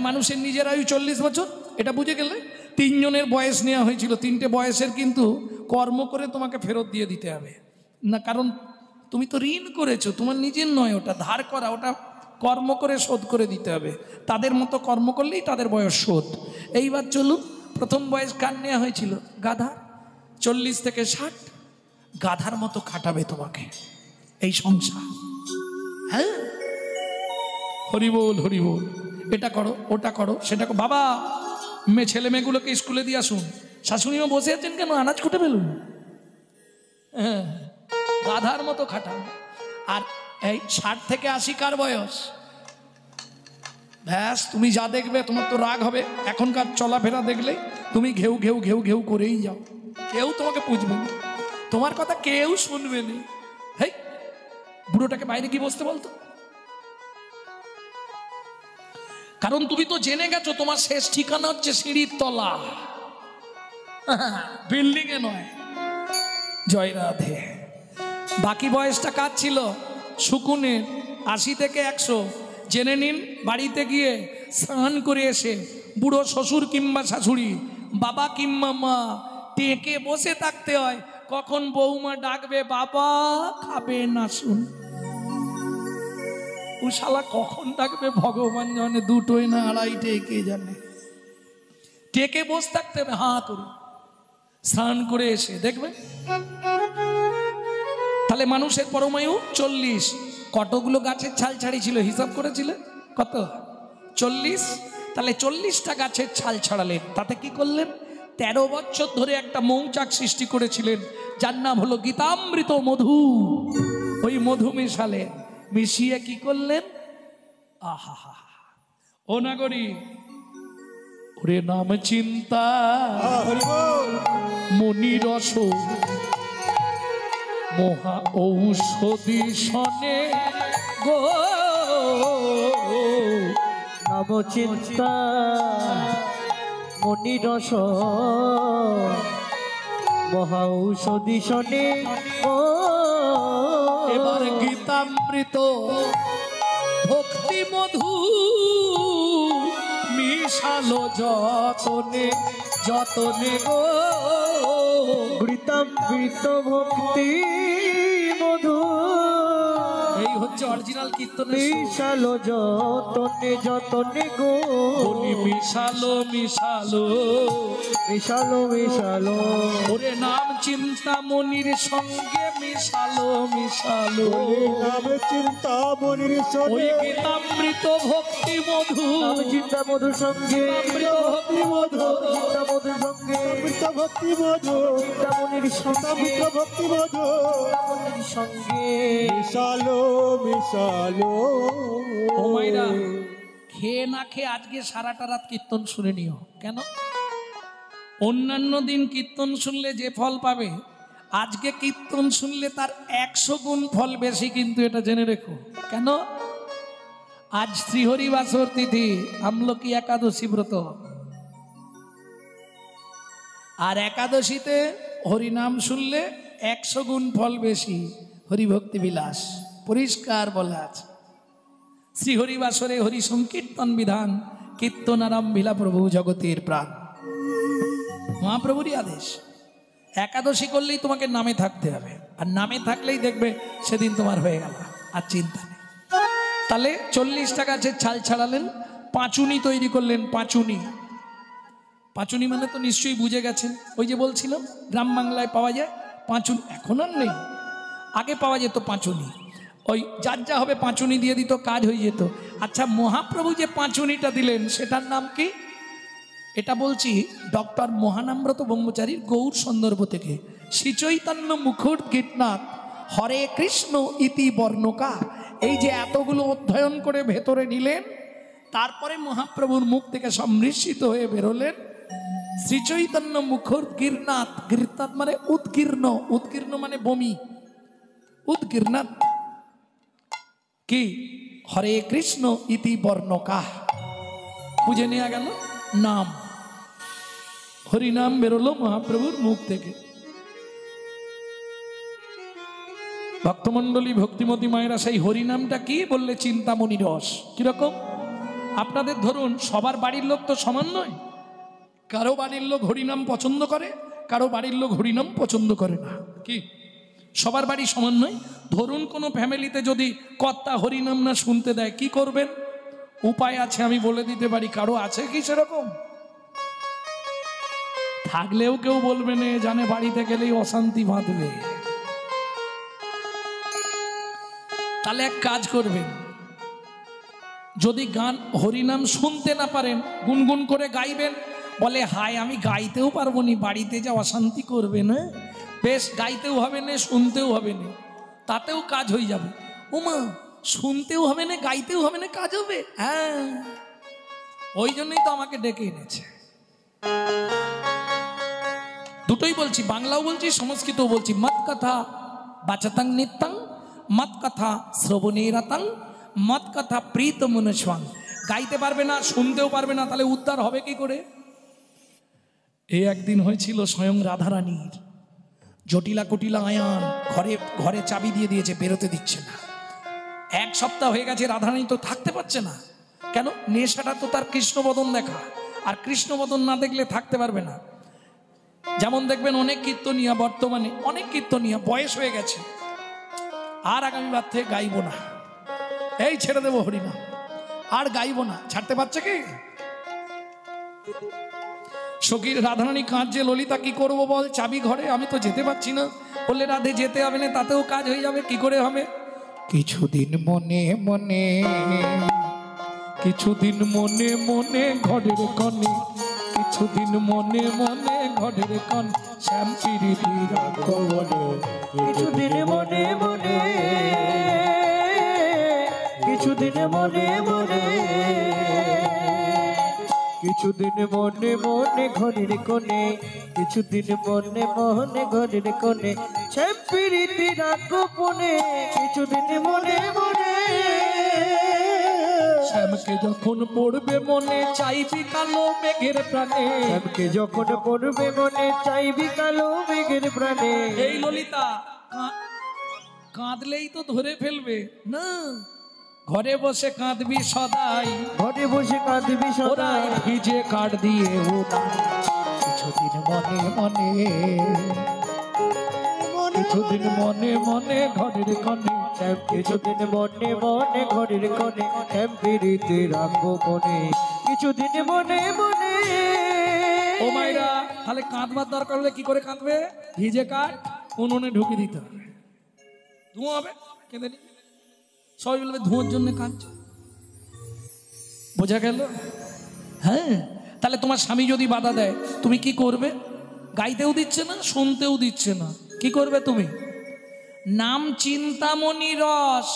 মানুষের নিজের আয়ু 40 বছর, এটা বুঝে গেলে। 3 জনের বয়স নেওয়া হয়েছিল, 3টে বয়সের কিন্তু কর্ম করে তোমাকে ফেরত দিয়ে দিতে হবে না, কারণ তুমি তো ঋণ করেছো, তোমার নিজের নয়, ওটা ধার করা, ওটা কর্ম করে শোধ করে দিতে হবে। তাদের মতো কর্ম করলেই তাদের বয়স শোধ। এইবার চলুন, প্রথম বয়স কার নেওয়া হয়েছিল? গাধা। 40 থেকে 60 গাধার মতো খাটাবে তোমাকে এই সংসার। হ্যাঁ, হরি বল হরি বল, এটা করো ওটা করো সেটা করো। বাবা ছেলে মেয়েগুলোকে স্কুলে দিয়ে আসুন। শাশুড়িও বসে আছেন কেন? আনাজ কুটে ফেলুন। হ্যাঁ, গাধার মতো খাটান। আর এই 60 থেকে 80 কার বয়স? ব্যাস, তুমি যা দেখবে তোমার তো রাগ হবে। এখনকার চলাফেরা দেখলে তুমি ঘেউ ঘেউ ঘেউ ঘেউ করেই যাও, কেউ তোমাকে পুজবে না, তোমার কথা কেউ শুনবে না। হেই, বুড়োটাকে বাইরে কি বসতে বলতো? কারণ তুমি তো জেনে গেছো তোমার শেষ ঠিকানা হচ্ছে সিঁড়ির তলা, বিল্ডিং এ নয়। জয় রাধে। বাকি বয়সটা কার ছিল? শকুনের। 80 থেকে 100। জেনে নিন, বাড়িতে গিয়ে স্নান করে এসে বুড়ো শ্বশুর কিংবা শাশুড়ি, বাবা কিংবা মা টেকে বসে থাকতে হয়, কখন বৌমা ডাকবে বাবা খাবে না শুন। ও শালা কখন ডাকবে ভগবান জানে, 2টোই না 2:30 কে জানে। টেকে বসে থাকতে হবে হাঁ করে, স্নান করে এসে দেখবে। তাহলে মানুষের পরমায়ু 40। কতগুলো গাছের ছাল ছাড়িয়েছিল হিসাব করেছিল? কত? 40। তাহলে 40টা গাছের ছাল ছাড়ালেন, তাতে কি করলেন? 13 বছর ধরে একটা মৌচাক সৃষ্টি করেছিলেন, যার নাম হলো গীতামৃত মধু। ওই মধু মেশালেন, মিশিয়ে কি করলেন? আহা হা, ও নাগরী, ওরে নাম চিন্তা মনিরস মহা ঔষধি শনে গো, নাম চিন্তা মনিরস মহা ঔষধি শনে গো। এবার গীতামৃত ভক্তি মধু মিশালো যতনে যতনে গো, গীতামৃত ভক্তি মধু এই হচ্ছে অরিজিনাল কীর্তন। মিশালো যতনে যতনে গো, বলি মিশালো মিশালো মিশালো মিশালো, ওরে নাম চিন্তামণির সঙ্গে মিশালো মিশালো, নাম চিন্তামণির সঙ্গে ওই গীতামৃত ভক্তি মধু, নাম চিন্তা মধুর সঙ্গে অমৃত ভক্তি মধু, চিন্তা মধুর সঙ্গে অমৃত ভক্তি মধু, চিন্তামণির সঙ্গে অমৃত ভক্তি মধু, চিন্তামণির সঙ্গে মিশালো মিশালো। ও মাইরা, খেয়ে না খেয়ে আজকে সারাটা রাত কীর্তন শুনে নিও। কেন? অন্যান্য দিন কীর্তন শুনলে যে ফল পাবে, আজকে কীর্তন শুনলে তার 100 গুণ ফল বেশি, কিন্তু এটা জেনে রেখো। কেন? আজ শ্রীহরি বাসর তিথি, আমলকি একাদশী ব্রত। আর একাদশীতে হরিনাম শুনলে 100 গুণ ফল বেশি। হরিভক্তি বিলাস পরিষ্কার বলা আছে। শ্রীহরি বাসরে হরি সংকীর্তন বিধান, কীর্তন আরম্ভিলা প্রভু জগতের প্রাণ। মহাপ্রভুরই আদেশ। একাদশী করলেই তোমাকে নামে থাকতে হবে, আর নামে থাকলেই দেখবে সেদিন তোমার হয়ে গেল, আর চিন্তা নেই। তাহলে 40টা গাছের ছাল ছাড়ালেন, পাঁচুনি তৈরি করলেন। পাঁচুনি, পাঁচুনি মানে তো নিশ্চয়ই বুঝে গেছেন। ওই যে বলছিলাম গ্রাম বাংলায় পাওয়া যায় পাঁচুনি, এখন আর নেই, আগে পাওয়া যেত পাঁচুনি। ওই যার যা হবে পাঁচুনি দিয়ে দিত, কাজ হয়ে যেত। আচ্ছা, মহাপ্রভু যে পাঁচুনিটা দিলেন সেটার নাম কি? এটা বলছি ডক্টর মহানাম্রত ব্রহ্মচারীর গৌর সন্দর্ভ থেকে। শ্রীচৈতন্য মুখর গীতনাথ হরে কৃষ্ণ ইতি বর্ণকা, এই যে এতগুলো অধ্যয়ন করে ভেতরে নিলেন, তারপরে মহাপ্রভুর মুখ থেকে সম্মিশ্রিত হয়ে বেরোলেন শ্রীচৈতন্য মুখর গীরনাথ। গীরনাথ মানে উৎকীর্ণ, উৎকীর্ণ মানে বমি, উৎকীর্ণাথ কি? হরে কৃষ্ণ ইতি বর্ণকা, বুঝে নেওয়া গেল নাম। হরিনাম বেরোলো মহাপ্রভুর মুখ থেকে। ভক্তমন্ডলী ভক্তিমতী মায়েরা সেই হরিনামটা কি বললে? চিন্তামণি রস। কিরকম? আপনাদের ধরুন সবার বাড়ির লোক তো সমান নয়, কারো বাড়ির লোক হরিনাম পছন্দ করে, কারো বাড়ির লোক হরিনাম পছন্দ করে না, কি সবার বাড়ি সমান নয়? ধরুন কোনো ফ্যামিলিতে যদি কর্তা হরিনাম না শুনতে দেয়, কি করবেন? উপায় আছে, আমি বলে দিতে পারি। কারো আছে কি সেরকম? থাকলেও কেউ বলবে না, জানে বাড়িতে গেলেই অশান্তি বাঁধবে। তাহলে এক কাজ করবেন, যদি গান হরিনাম শুনতে না পারেন, গুনগুন করে গাইবেন। বলে হায় আমি গাইতেও পারবো নি, বাড়িতে যা অশান্তি করবে না, বেশ গাইতেও হবে না, শুনতেও হবে না, তাতেও কাজ হয়ে যাবে। ওমা, শুনতেও হবে না, গাইতেও হবে না, কাজ হবে। হ্যাঁ, ওই জন্যই তো আমাকে ডেকে এনেছে। দুটোই বলছি, বাংলাও বলছি, সংস্কৃতও বলছি। মত কথা বাচাতাং নিত্যাং, মত কথা শ্রবণেরাতাং, মত কথা প্রীত মনস্বাং। গাইতে পারবে না, শুনতেও পারবে না, তাহলে উদ্ধার হবে কি করে? এই একদিন হয়েছিল স্বয়ং রাধারানীর, জটিলা কুটিলা আয়ান ঘরে চাবি দিয়ে দিয়েছে, বেরোতে দিচ্ছে না। এক সপ্তাহ হয়ে গেছে, রাধারানী তো থাকতে পারছে না। কেন? নেশাটা তো তার কৃষ্ণবদন দেখা, আর কৃষ্ণবদন না দেখলে থাকতে পারবে না। যেমন দেখবেন অনেক কীর্তনিয়া, বর্তমানে অনেক কীর্তনিয়া বয়স হয়ে গেছে, আর আগামীবার থেকে গাইব না, এই ছেড়ে দেবো হরিনাম, আর গাইব না, ছাড়তে পারছে কি? সখীর রাধারানী কাঁদছে, ললিতা কি করবো বল, চাবি ঘরে, আমি তো যেতে পারছি না। বললে রাধে যেতে হবে না, তাতেও কাজ হয়ে যাবে। কি করে হবে? কিছুদিন মনে মনে, কিছুদিন মনে মনে ঘরের কনে, কিছুদিন মনে মনে ঘরের কন, শ্যাম পিরিতি রাখো বলে। কিছুদিন মনে মনে, কিছুদিন মনে মনে, কিছুদিন মনে মনে ঘরের কোণে, কিছুদিন মনে মনে ঘরের কোণে, শ্যাম পিরিতি রাখো পনে। কিছুদিন মনে মনে, শ্যামকে যখন পড়বে মনে, চাইবি কালো মেঘের প্রাণে। শ্যামকে যখন পড়বে মনে, চাইবি কালো মেঘের প্রাণে। এই ললিতা কাঁদলেই তো ধরে ফেলবে না, ঘরে বসে কাঁদবি সদাই, ঘরে বসে কাঁদবি সদাই, ভিজে কাঠ দিয়ে উঠাই। কিছুদিন মনে মনে, কিছুদিন মনে মনে ঘরের কনে, কিছুদিন মনে মনে ঘরের কোণে, শ্যাম পিরিতি রাখো মনে। কিছুদিন মনে মনে। ও মাইরা, তাহলে কাঁদবার দরকার হলে কি করে কাঁদবে? ভিজে কাঠ উনুনে ঢুকে দিতে হবে, ধোঁয়া হবে, কেঁদে নি। সবাই বলবে ধোঁয়ার জন্য কাঁদছে, বোঝা গেল? হ্যাঁ, তাহলে তোমার স্বামী যদি বাধা দেয়, তুমি কি করবে? গাইতেও দিচ্ছে না, শুনতেও দিচ্ছে না, কি করবে তুমি? নাম চিন্তামণি রস,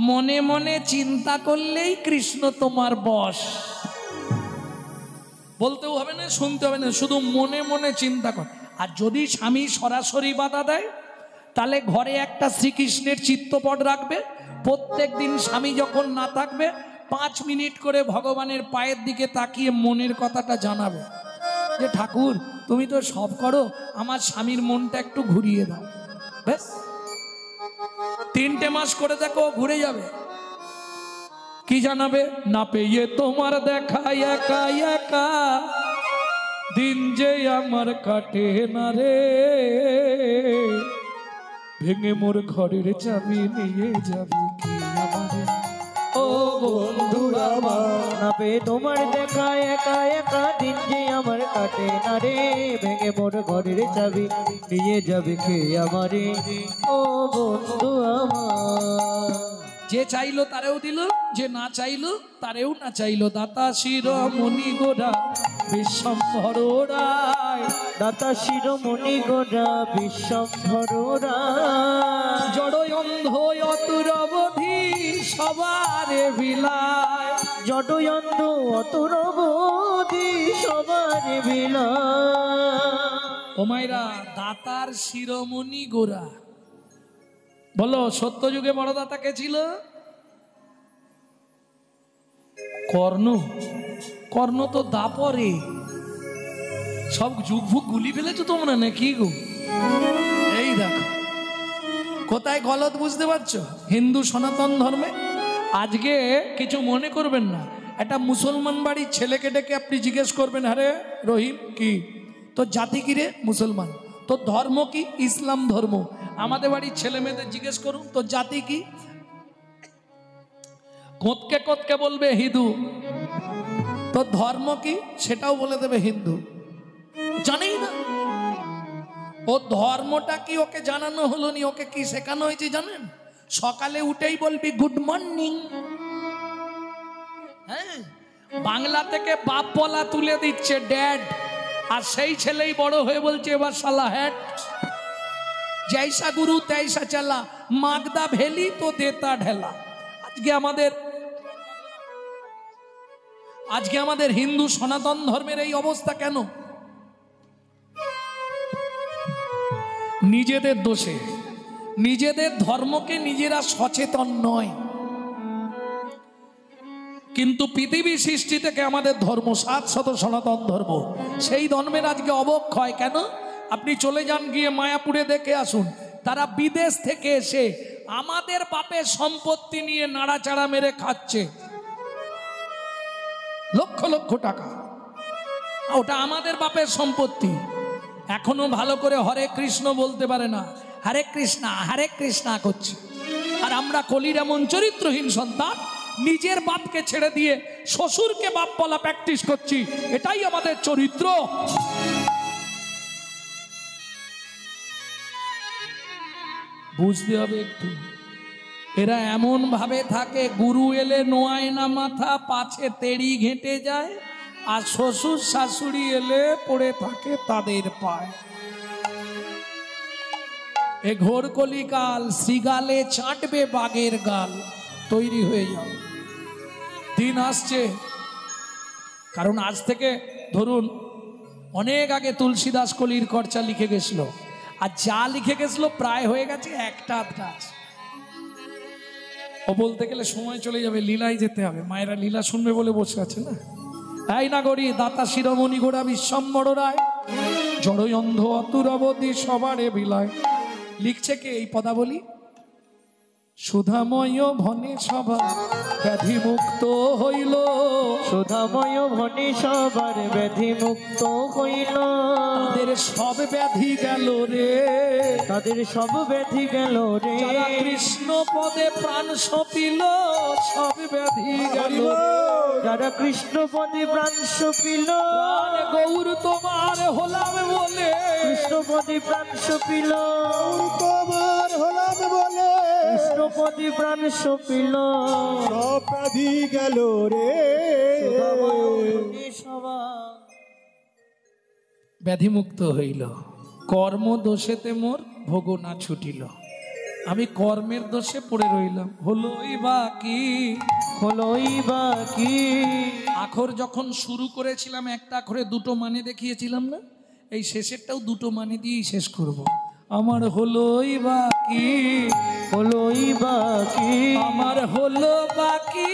মনে মনে চিন্তা করলেই কৃষ্ণ তোমার বশ। বলতেও হবে না, শুনতে হবে না, শুধু মনে মনে চিন্তা কর। আর যদি স্বামী সরাসরি বাধা দেয়, তাহলে ঘরে একটা শ্রীকৃষ্ণের চিত্রপট রাখবে। প্রত্যেক দিন স্বামী যখন না থাকবে 5 মিনিট করে ভগবানের পায়ের দিকে তাকিয়ে মনের কথাটা জানাবে, যে ঠাকুর তুমি তো সব করো, আমার স্বামীর মনটা একটু ঘুরিয়ে দাও। ব্যাস 3টে মাস করে দেখো, ঘুরে যাবে। কি জানাবে? না পেয়ে তোমার দেখা একা একা, দিন যে আমার কাটে না রে, ভেঙে মোর ঘরের চাবি নিয়ে যাবি কি আমারে, ও বন্ধু আমার। না পেয়ে তোমার দেখা একা একা, দিন যে আমার কাটে না রে, ভেঙে মোর ঘরের চাবি নিয়ে যাবে কে আমারে, ও বন্ধু আমার। যে চাইলো তারেও দিল, যে না চাইলো তারেও না চাইলো। দাতা শিরোমণি গোরা বিশ্বম্ভর রায়, দাতা শিরোমণি গোরা বিশ্বম্ভর রায়, জড় অন্ধ অতুরবধি সবারে বিলায়, জড় অন্ধ অতুরবধি সবারে বিলায়। ও মাইরা, দাতার শিরোমণি গোরা। বলো, সত্যযুগে বড় দাতা কে ছিল? কর্ণ। কর্ণ তো দাপরে। সব যুগ ভুগ গুলি ফেলেছো তোমরা নাকি গো? এই দেখো কোথায় গলত বুঝতে পারছো? হিন্দু সনাতন ধর্মে আজকে কিছু মনে করবেন না, একটা মুসলমান বাড়ির ছেলেকে ডেকে আপনি জিজ্ঞেস করবেন, আরে রহিম কি তোর জাতি কি রে? মুসলমান। তোর ধর্ম কি? ইসলাম ধর্ম। আমাদের বাড়ির ছেলে মেয়েদের জিজ্ঞেস করুন তোর জাতি কি, কোতকে কোতকে বলবে হিন্দু। তোর ধর্ম কি? সেটাও বলে দেবে হিন্দু। জানেই না ও ধর্মটা কি, ওকে জানানো হলো নি। ওকে কি শেখানো হয়েছে জানেন? সকালে উঠেই বলবি গুড মর্নিং। হ্যাঁ, বাংলা থেকে বাপ বলা তুলে দিচ্ছে ড্যাড, আর সেই ছেলেই বড় হয়ে বলছে এবার শালা হ্যাট। জৈসা গুরু তৈসা চালা, মাগদা ভেলি তো দেতা ঢেলা। আজকে আমাদের হিন্দু সনাতন ধর্মের এই অবস্থা কেন? নিজেদের দোষে। নিজেদের ধর্মকে নিজেরা সচেতন নয়। কিন্তু পৃথিবী সৃষ্টি থেকে আমাদের ধর্ম শাশ্বত সনাতন ধর্ম, সেই ধর্মের আজকে অবক্ষয় কেন? আপনি চলে যান, গিয়ে মায়াপুরে দেখে আসুন, তারা বিদেশ থেকে এসে আমাদের বাপের সম্পত্তি নিয়ে নাড়াচাড়া মেরে খাচ্ছে, লক্ষ লক্ষ টাকা। ওটা আমাদের বাপের সম্পত্তি। এখনো ভালো করে হরে কৃষ্ণ বলতে পারে না, হরে কৃষ্ণা করছে। আর আমরা কলির এমন চরিত্রহীন সন্তান, নিজের বাপকে ছেড়ে দিয়ে শ্বশুরকে বাপ বলা প্র্যাকটিস করছি। এটাই আমাদের চরিত্র। বুঝতে হবে একটু। এরা এমন ভাবে থাকে, গুরু এলে নোয়ায় না মাথা, পাছে তেড়ি ঘেঁটে যায়, আর শ্বশুর শাশুড়ি এলে পড়ে থাকে তাদের পায়। এ ঘোর কলিকাল, শ্রীগালে চাটবে বাঘের গাল। তৈরি হয়ে যাও, দিন আসছে। কারণ আজ থেকে ধরুন অনেক আগে তুলসীদাস কলির খরচা লিখে গেছিল, আর যা লিখে গেছিল প্রায় হয়ে গেছে একটা আধটা। ও বলতে গেলে সময় চলে যাবে, লীলায় যেতে হবে। মায়েরা লীলা শুনবে বলে বসে আছে না। তাই না গড়ি দাতা শিরোমণি গোড়া বিশ্বম্বর রায়, জড়ই অন্ধ অতুর অবধি সবারে বিলায়। লিখছে কে এই পদাবলী? সুধাময় ভনে সভা ব্যাধি মুক্ত হইল, সুধাময় ভনে সবার ব্যাধি মুক্ত হইল। তাদের সব ব্যাধি গেল রে, তাদের সব ব্যাধি গেল রে। যারা কৃষ্ণ পদে প্রাণ সপিল, সব ব্যাধি গেল। যারা কৃষ্ণ পদে প্রাণ সপিল, গৌর তোমার হলাম বলে, কৃষ্ণ পদে প্রাণ সপিল, তোমার হলাম বলে, কৃষ্ণ পদে প্রাণ সপিল, সব ব্যাধি গেল রে। ব্যাধিমুক্ত হইল। কর্ম দোষেতে মোর ভোগ না ছুটিল। আমি কর্মের দোষে পড়ে রইলাম, হলোই বা কি, হলোই বা কি। আখর যখন শুরু করেছিলাম একটা আখরে দুটো মানে দেখিয়েছিলাম না, এই শেষেরটাও দুটো মানে দিয়েই শেষ করব। আমার হলোই বা কি, হলোই বা কি। আমার হলো বাকি,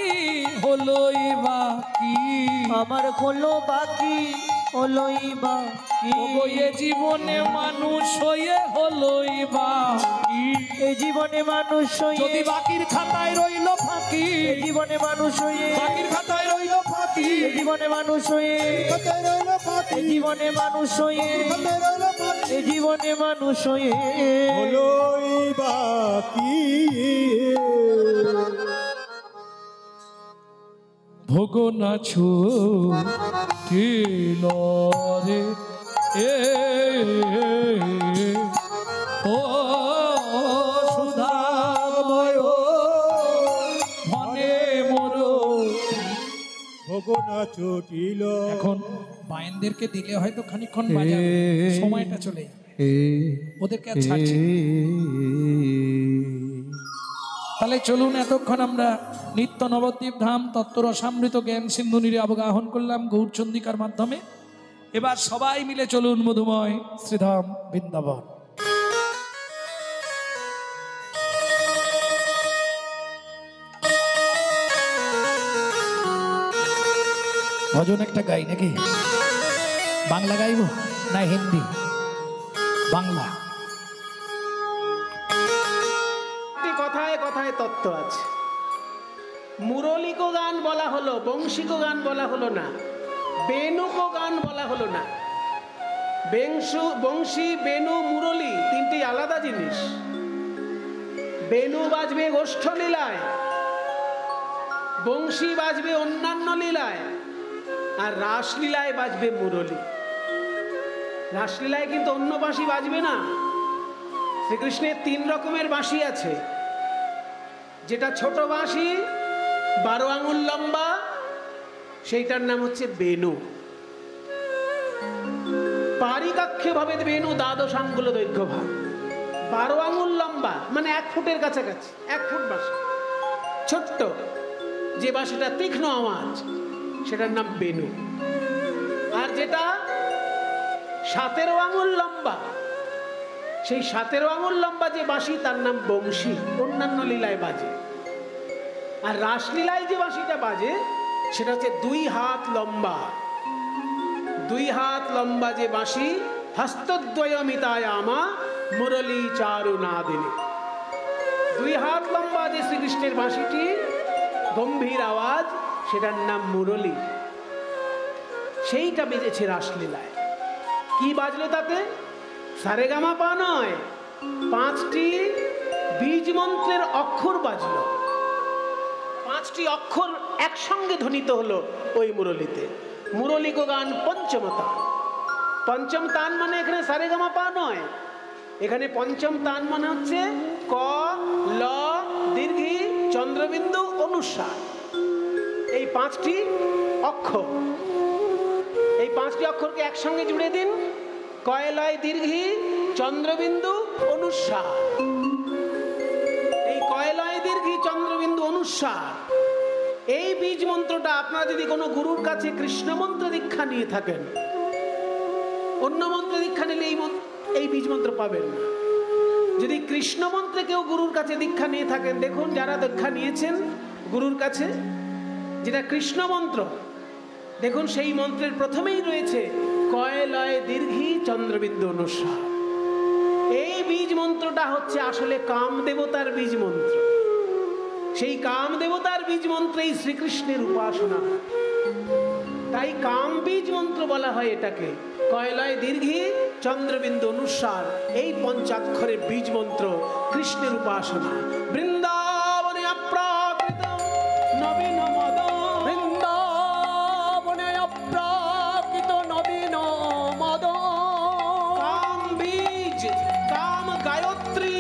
হলোই বা কি। আমার হলো বাকি, হলোই বা কি। এ জীবনে মানুষ হয়ে হলোই বা কি। এই জীবনে মানুষ হয়ে, যদি বাকির খাতায় রইল ফাঁকি, এই জীবনে মানুষ হয়ে, বাকির খাতায় রইল ফাঁকি, এই জীবনে মানুষ হয়ে, কোথায় রইল পাখি, এই জীবনে মানুষ হয়ে, কোথায় রইল পাখি, এই জীবনে মানুষ হয়ে হলোই বাকি। ভোগ না ছুটিল রে এ ও সুধাময় ভনে মোর। ভোগ না ছুটিল। এখন বায়েনদেরকে দিলে হয়তো খানিকক্ষণ বাজাবে, সময়টা চলে যাবে, ওদেরকে আর ছাড়ছি না। তাহলে চলুন, এতক্ষণ আমরা নিত্য নবদ্বীপ ধাম তত্ত্বরসামৃত জ্ঞান সিন্ধু নীরে অবগাহন করলাম গৌরচন্দিকার মাধ্যমে। এবার সবাই মিলে চলুন মধুময় শ্রীধাম বৃন্দাবন। ভজন একটা গাই নাকি? বাংলা গাইব না হিন্দি? বাংলা। কথায় কথায় তত্ত্ব আছে। মুরলিকো গান বলা হলো, বংশিকো গান বলা হলো না, বেনুকো গান বলা হলো না। বংশী, বেনু, মুরলি তিনটি আলাদা জিনিস। বেনু বাজবে গোষ্ঠ লীলায়, বংশী বাজবে অন্যান্য লীলায়, আর রাসলীলায় বাজবে মুরলি। রাসলীলায় কিন্তু অন্য বাঁশি বাজবে না। শ্রীকৃষ্ণের 3 রকমের বাঁশি আছে। যেটা ছোট বাঁশি 12 আঙুল লম্বা, সেইটার নাম হচ্ছে বেনু। পারিকাক্ষে ভাবে বেনু দ্বাদশ আঙ্গুল দৈর্ঘ্য ভাগ, 12 আঙুল লম্বা, মানে 1 ফুটের কাছাকাছি, 1 ফুট বাঁশি। ছোট্ট যে বাঁশিটা তীক্ষ্ণ আওয়াজ, সেটার নাম বেনু। আর যেটা 17 আঙুল লম্বা, সেই 17 আঙুল লম্বা যে বাঁশি, তার নাম বংশী, অন্যান্য লীলায় বাজে। আর রাসলীলায় যে বাঁশিটা বাজে, সেটা হচ্ছে 2 হাত লম্বা। 2 হাত লম্বা যে বাঁশি, হস্তদ্বয়মিতায়ামা মুরলী চারু নাদিনী। 2 হাত লম্বা যে শ্রীকৃষ্ণের বাঁশিটি, গম্ভীর আওয়াজ, সেটার নাম মুরলী। সেইটা বেজেছে রাসলীলায়। কি বাজলো তাতে? সারেগামাপা নয়, 5টি বীজ মন্ত্রের অক্ষর বাজলো। 5টি অক্ষর একসঙ্গে ধ্বনিত হলো ওই মুরলিতে। মুরলিকো গান পঞ্চম তান। পঞ্চম তান মানে এখানে সারেগামাপা নয়, এখানে পঞ্চম তান মানে হচ্ছে ক, ল, দীর্ঘি, চন্দ্রবিন্দু, অনুস্বার। এই 5টি অক্ষর, এই 5টি অক্ষরকে একসঙ্গে জুড়ে দিন। কয়, লয়, দীর্ঘি, চন্দ্রবিন্দু, অনুস্বার। এই কয়, লয়, দীর্ঘি, চন্দ্রবিন্দু, অনুস্বার, এই বীজ মন্ত্রটা আপনারা যদি কোনো গুরুর কাছে কৃষ্ণ মন্ত্র দীক্ষা নিয়ে থাকেন, অন্য মন্ত্র দীক্ষা নিলে এই বীজ মন্ত্র পাবেন না। যদি কৃষ্ণ মন্ত্রে কেউ গুরুর কাছে দীক্ষা নিয়ে থাকেন, দেখুন যারা দীক্ষা নিয়েছেন গুরুর কাছে, যেটা কৃষ্ণ মন্ত্র, দেখুন সেই মন্ত্রের প্রথমেই রয়েছে কয়, লয়, দীর্ঘি, চন্দ্রবিন্দু, অনুস্বার। এই বীজ মন্ত্রটা হচ্ছে আসলে কাম দেবতার বীজ মন্ত্র। সেই কাম দেবতার বীজ মন্ত্রেই শ্রীকৃষ্ণের উপাসনা। তাই কাম বীজ মন্ত্র বলা হয় এটাকে। কয়, লয়, দীর্ঘি, চন্দ্রবিন্দু, অনুস্বার, এই 5 বীজ মন্ত্র কৃষ্ণের উপাসনা। বৃন্দাবনে অপ্রাকৃত নবীন মদ, বৃন্দাবনে অপ্রাকৃত নবীন মদ, কাম বীজ, কাম গায়ত্রী,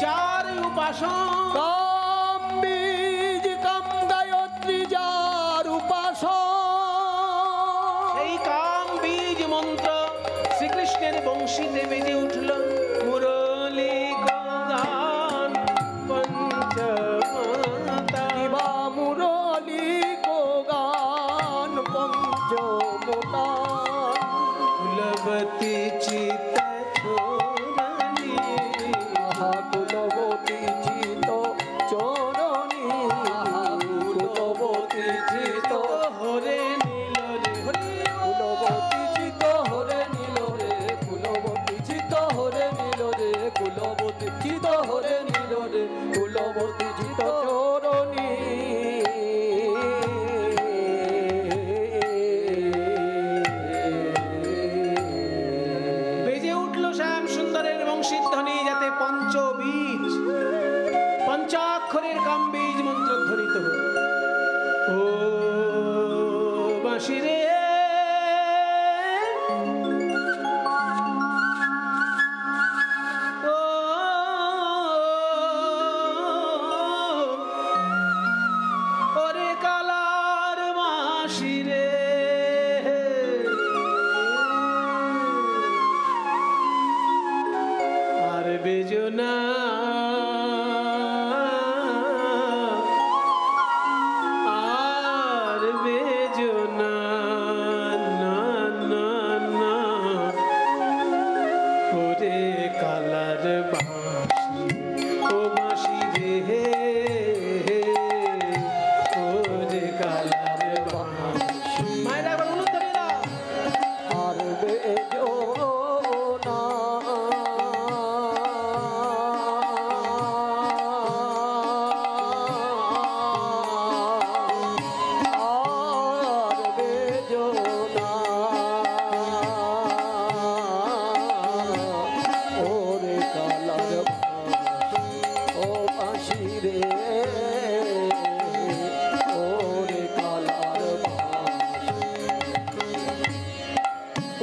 যার উপাসন, কাম বীজ, কাম গায়ত্রী, যার উপাসন। এই কাম বীজ মন্ত্র শ্রীকৃষ্ণের বংশীতে বেজে উঠল। মুরলী গান পঞ্চমতা, মুরলী গান পঞ্চমতা, কুলবতী চিত ছোরণী, কুলবতী চিত চরণী, কুলবতী চিত হরে নীল রে, হরি কুলবতী চিত হরে নীল রে, কুলবতী চিত হরে নীল রে, কুলবতী চিত হরে নীল রে, কুলবতী চিত চরণী। বেজে উঠল শ্যাম সুন্দরের বংশীর ধ্বনি, যাতে পঞ্চবীজ, 5 কাম বীজ মন্ত্র ধ্বনিত হল। ও বাঁশি রে, ও ওরে কালার বাঁশি রে, আর বেজো না, আর বেজো না। বাঁশি রে ওরে কালার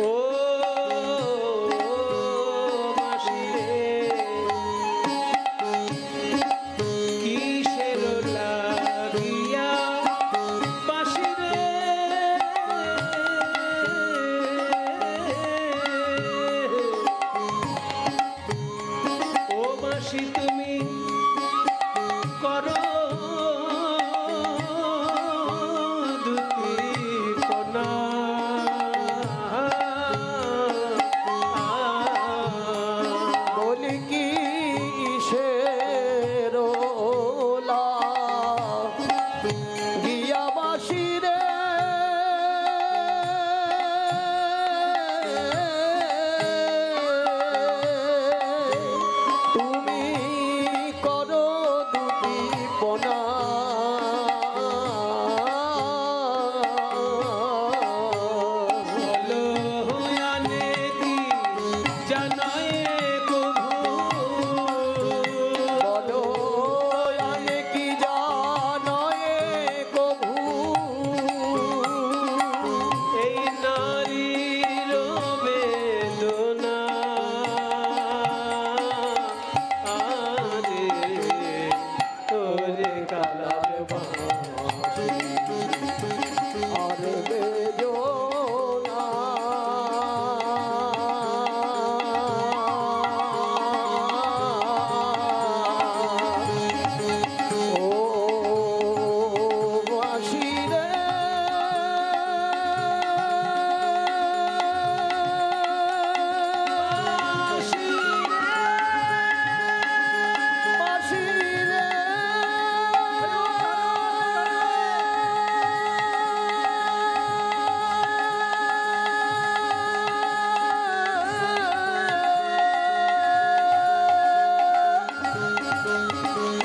ও বাঁশি রে কিসের লাগিয়া বাঁশি রে ও বাঁশি তুমি করো দুটি কোনা বলি কি শেরোলা গিয়া বাঁশি রে তুমি করো দুটি পোনা বলো আনে দি জানায় কভু বলো আমি কি জানয়ে কভু এই নারীর বেদনা আরে ওরে কালার বাঁশি আর বেজোনা ও বাঁশি রে বাঁশি রে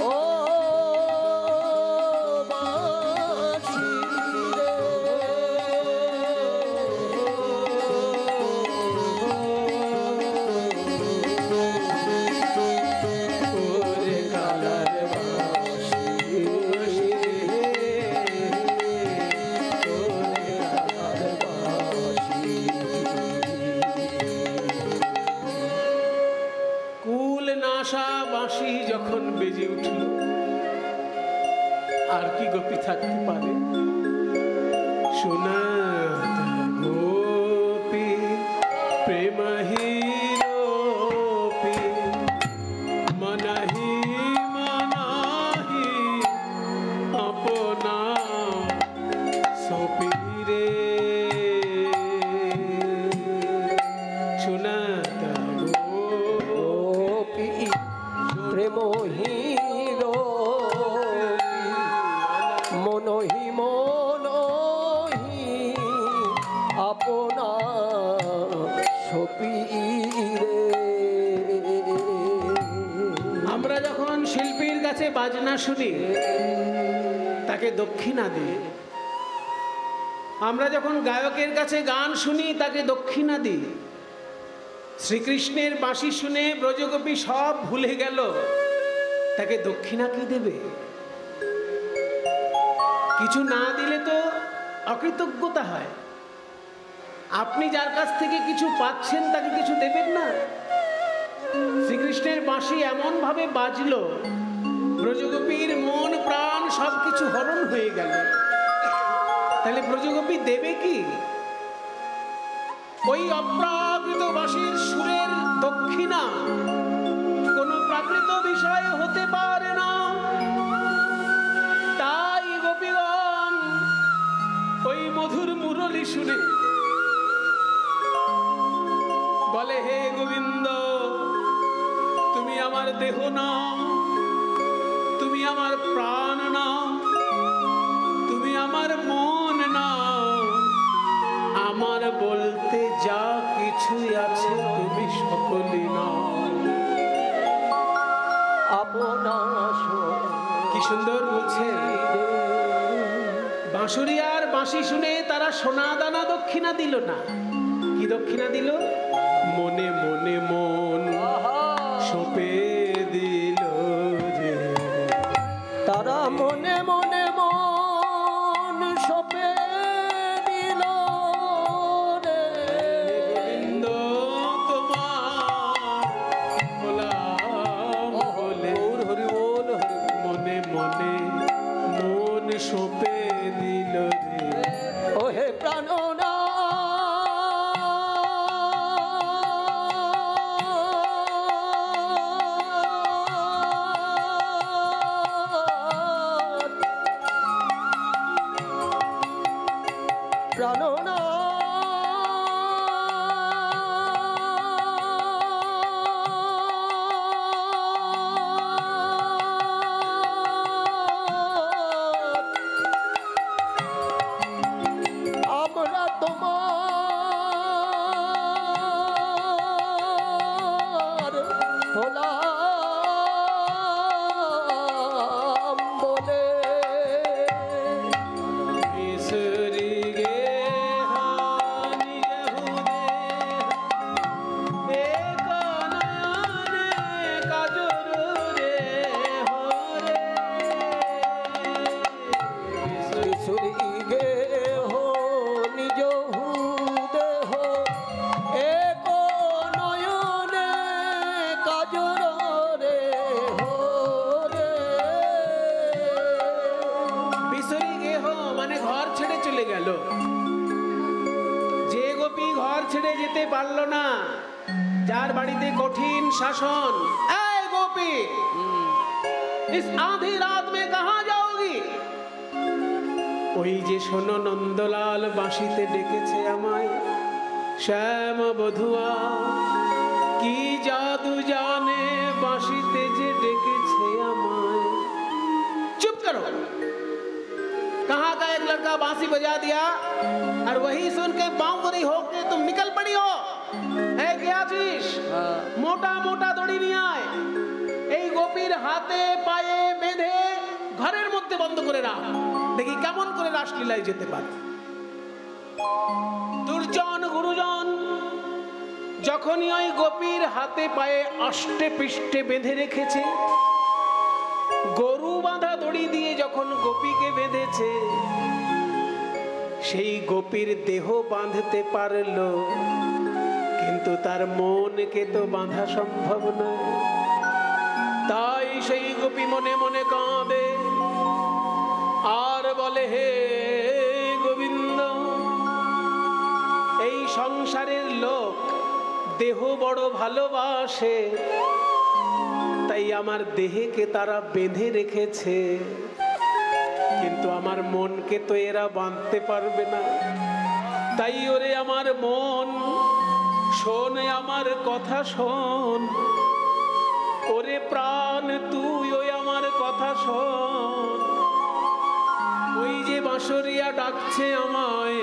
ও বাঁশি ওরে কালার বাঁশি ওরে কালার বাঁশি কুল নাশা বাঁশি যখন বেজে উঠল আর কি গোপী থাকতে পারে শোনা গোপী প্রেমহীরোপী মনহি মনাহি আপনা সপিরে শোনা গোপী প্রেম হিরো মনহি মনহি আপনা সপিরে আমরা যখন শিল্পীর কাছে বাজনা শুনি তাকে দক্ষিণা দিই, আমরা যখন গায়কের কাছে গান শুনি তাকে দক্ষিণা দিই। শ্রীকৃষ্ণের বাঁশি শুনে ব্রজগোপী সব ভুলে গেল, তাকে দক্ষিণা কি দেবে? কিছু না দিলে তো অকৃতজ্ঞতা হয়। আপনি যার কাছ থেকে কিছু পাচ্ছেন তাকে কিছু দেবেন না? শ্রীকৃষ্ণের বাঁশি এমন ভাবে বাজলো, ব্রজগোপীর মন প্রাণ সবকিছু হরণ হয়ে গেল। তাহলে ব্রজগোপী দেবে কি? ওই অপ্রাকৃত বাঁশির সুরের দক্ষিণা কোনো প্রাকৃত বিষয় হতে পারে না। তাই গোপীগণ ওই মধুর মুরলী শুনে বলে, হে গোবিন্দ, তুমি আমার দেহ নাও, তুমি আমার প্রাণ নাও, তুমি আমার মন নাও, আমার বলতে যা কিছুই আছে তুমি সকলই নাও। আপনা কি সুন্দর বলছে। বাঁশুরি আর বাঁশি শুনে তারা সোনা দানা দক্ষিণা দিল না, কি দক্ষিণা দিল? মনে মনে মন সপে দিল যে প্রাণনা আমরা তোমার হলাম বলে বিসরি গে হানি জহুদে এক নয়নে কাজর রে হরে বিসুরি গে হো নিজ দেহ এক নয়নে কাজর রে হো রে বিসরি গেহ মানে ঘর ছেড়ে চলে গেল। যে গোপী ঘর ছেড়ে যেতে পারলো না, যার বাড়িতে কঠিন শাসন, এই গোপী इस आधी रात में कहां जाओगी? ওই যে শোনো নন্দলাল বাঁশিতে ডেকেছে আমায়, শ্যাম বধুয়া কি জাদু জানে বাঁশিতে যে ডেকেছে আমায়। चुप करो, कहाँ का एक लड़का बांसी बजा दिया और वही सुन के बांसुरी होके तुम निकल पड़ी हो। है क्या चीज? मोटा मोटा दড়ি নিয়ে আয়, এই গোপীর হাতে পায়ে বেঁধে ঘরের মধ্যে বন্ধ করে রাখ, দেখি কেমন করে রাসলীলায় যেতে পারে। দুর্জন গুরুজন যখনই ওই গোপীর হাতে পায়ে আষ্টে পৃষ্ঠে বেঁধে রেখেছে, গরু বাঁধা দড়ি দিয়ে যখন গোপীকে বেঁধেছে, সেই গোপীর দেহ বাঁধতে পারলো, কিন্তু তার মনকে তো বাঁধা সম্ভব নয়। তাই সেই গোপী মনে মনে কাঁদে আর বলে, হে গোবিন্দ, এই সংসারের লোক দেহ বড় ভালোবাসে, তাই আমার দেহকে তারা বেঁধে রেখেছে, কিন্তু আমার মনকে তো এরা বাঁধতে পারবে না। তাই ওরে আমার মন, শোন আমার কথা শোন, ওরে প্রাণ তুই ওই আমার কথা শোন। ওই যে বাঁশরিয়া ডাকছে আমায়,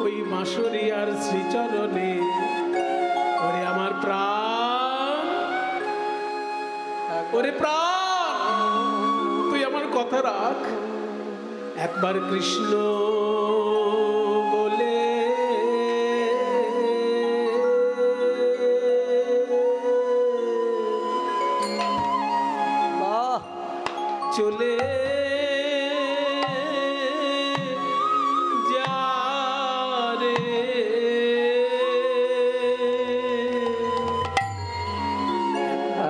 ওই বাঁশরিয়ার শ্রীচরণে, ওরে আমার প্রাণ, ওরে প্রাণ, তুই আমার কথা রাখ, একবার কৃষ্ণ বলে বাহ চলে যা রে।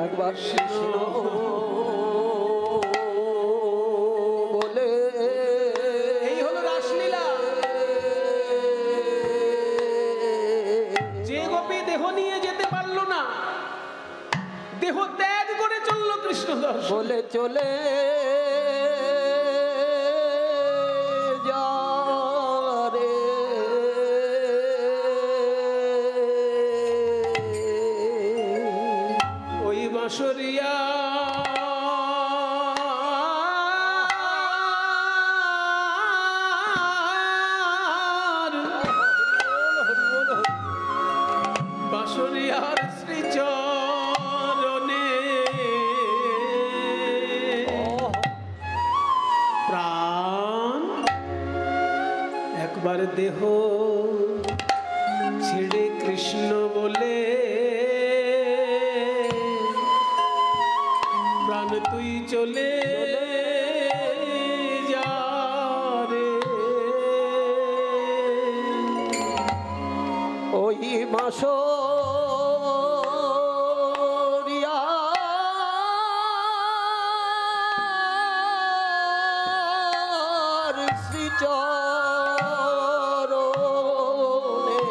একবার কৃষ্ণ বলে এই হলো রাসলীলা। যে গোপী দেহ নিয়ে যেতে পারলো না, দেহ ত্যাগ করে চললো কৃষ্ণ দর্শন। বলে চলে যা রে ওই বাঁশরিয়া বাঁশরিয়ার শ্রীচরণে প্রাণ একবার দেহ ছেড়ে কৃষ্ণ বলে, প্রাণ তুই চলে যা রে। ওই বাঁশরিয়া শ্রীচরণে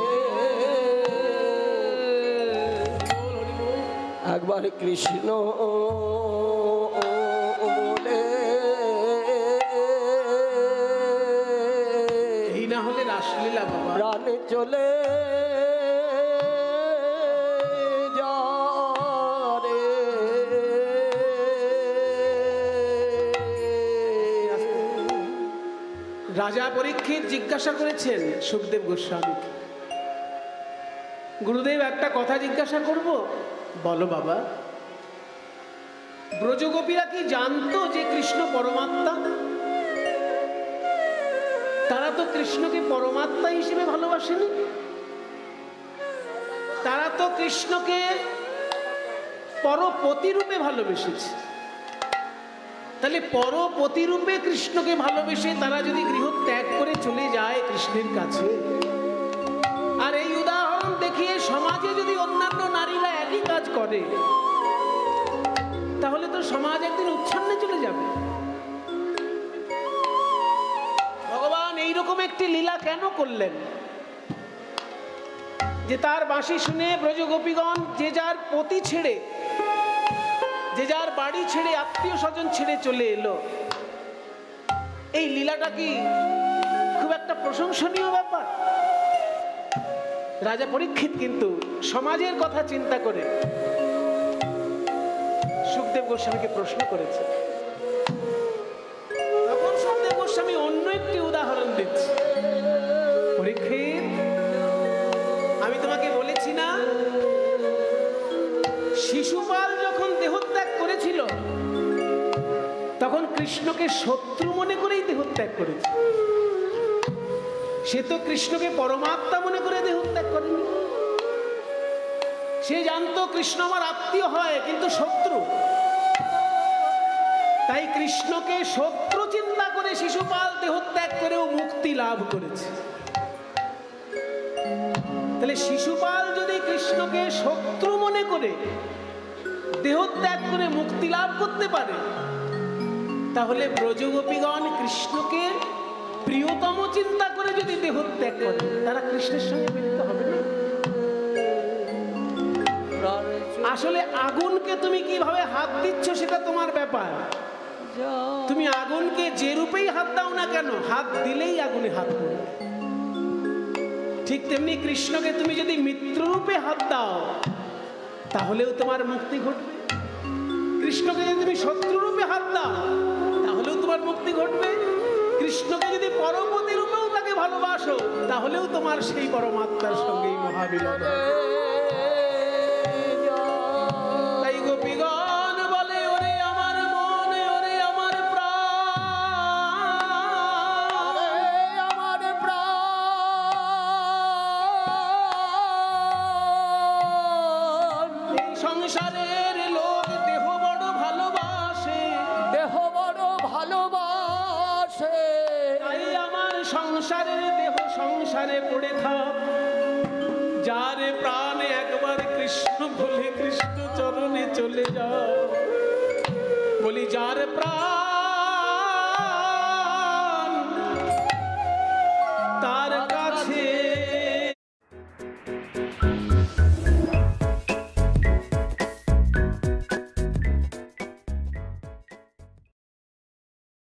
একবার কৃষ্ণ বলে এই না হলে রাসলীলা বাবা। প্রাণে চলে যা রে। রাজা পরীক্ষিত জিজ্ঞাসা করেছেন সুখদেব গোস্বামীকে, গুরুদেব একটা কথা জিজ্ঞাসা করব? বলো বাবা। ব্রজগোপীরা কি জানতো যে কৃষ্ণ পরমাত্মা? তারা তো কৃষ্ণকে পরমাত্মা হিসেবে ভালোবাসেনি, তারা তো কৃষ্ণকে পরপতি রূপে ভালোবেসেছে। তাহলে পরপতি রূপে কৃষ্ণকে ভালোবেসে তারা যদি গৃহ ত্যাগ করে চলে যায় কৃষ্ণের কাছে, আর এই উদাহরণ দেখিয়ে সমাজে যদি অন্যান্য নারীরা একই কাজ করে, তাহলে তো সমাজ একদিন উচ্ছন্নে চলে যাবে। ভগবান এইরকম একটি লীলা কেন করলেন যে তার বাঁশি শুনে ব্রজগোপীগণ যে যার পতি ছেড়ে, যে যার বাড়ি ছেড়ে, আত্মীয় স্বজন ছেড়ে চলে এলো? এই লীলাটা কি খুব একটা প্রশংসনীয় ব্যাপার? রাজা পরীক্ষিত কিন্তু সমাজের কথা চিন্তা করে সুখদেব গোস্বামীকে প্রশ্ন করেছে। তখন সুখদেব গোস্বামী অন্য একটি উদাহরণ দিচ্ছে। পরীক্ষিত, আমি তোমাকে বলেছি না, শিশুপাল যখন দেহত্যাগ করেছিল তখন কৃষ্ণকে শত্রু মনে করেই দেহত্যাগ করেছে। সে তো কৃষ্ণকে পরমাত্মা মনে করে দেহত্যাগ করেনি। সে জানতো কৃষ্ণ আমার আত্মীয় হয়, কিন্তু শত্রু। তাই কৃষ্ণকে শত্রু চিন্তা করে শিশুপাল দেহত্যাগ করেও মুক্তি লাভ করেছে। তাহলে শিশুপাল যদি কৃষ্ণকে শত্রু মনে করে দেহত্যাগ করে মুক্তি লাভ করতে পারে, তাহলে ব্রজগোপীগণ কৃষ্ণকে প্রিয়তম চিন্তা করে যদি দেহত্যাগ করে, তারা কৃষ্ণের সঙ্গে মিলিত হবে না? আসলে আগুনকে তুমি কিভাবে হাত দিচ্ছ সেটা তোমার ব্যাপার। তুমি আগুনকে যে রূপেই হাত দাও না কেন, হাত দিলেই আগুনে হাত পড়বে। ঠিক তেমনি কৃষ্ণকে তুমি যদি মিত্র রূপে হাত দাও, তাহলেও তোমার মুক্তি ঘটবে। কৃষ্ণকে যদি তুমি শত্রু রূপে হাত দাও, তাহলেও তোমার মুক্তি ঘটবে। কৃষ্ণকে যদি পরমপতি রূপেও তাকে ভালোবাসো, তাহলেও তোমার সেই পরমাত্মার সঙ্গেই মহামিলন। তাই গোপীগণ বলে, ওরে আমার মন, ওরে আমার প্রাণ, আমার প্রাণ। এই সংসারের লোক দেহ বড় ভালোবাসে, দেহ বড় ভালোবাসে। তাই আমার সংসারের দেহ সংসারে পড়ে থাক। যার প্রাণে একবার কৃষ্ণ বলে কৃষ্ণ চরণে চলে যাও। বলি যার প্রাণ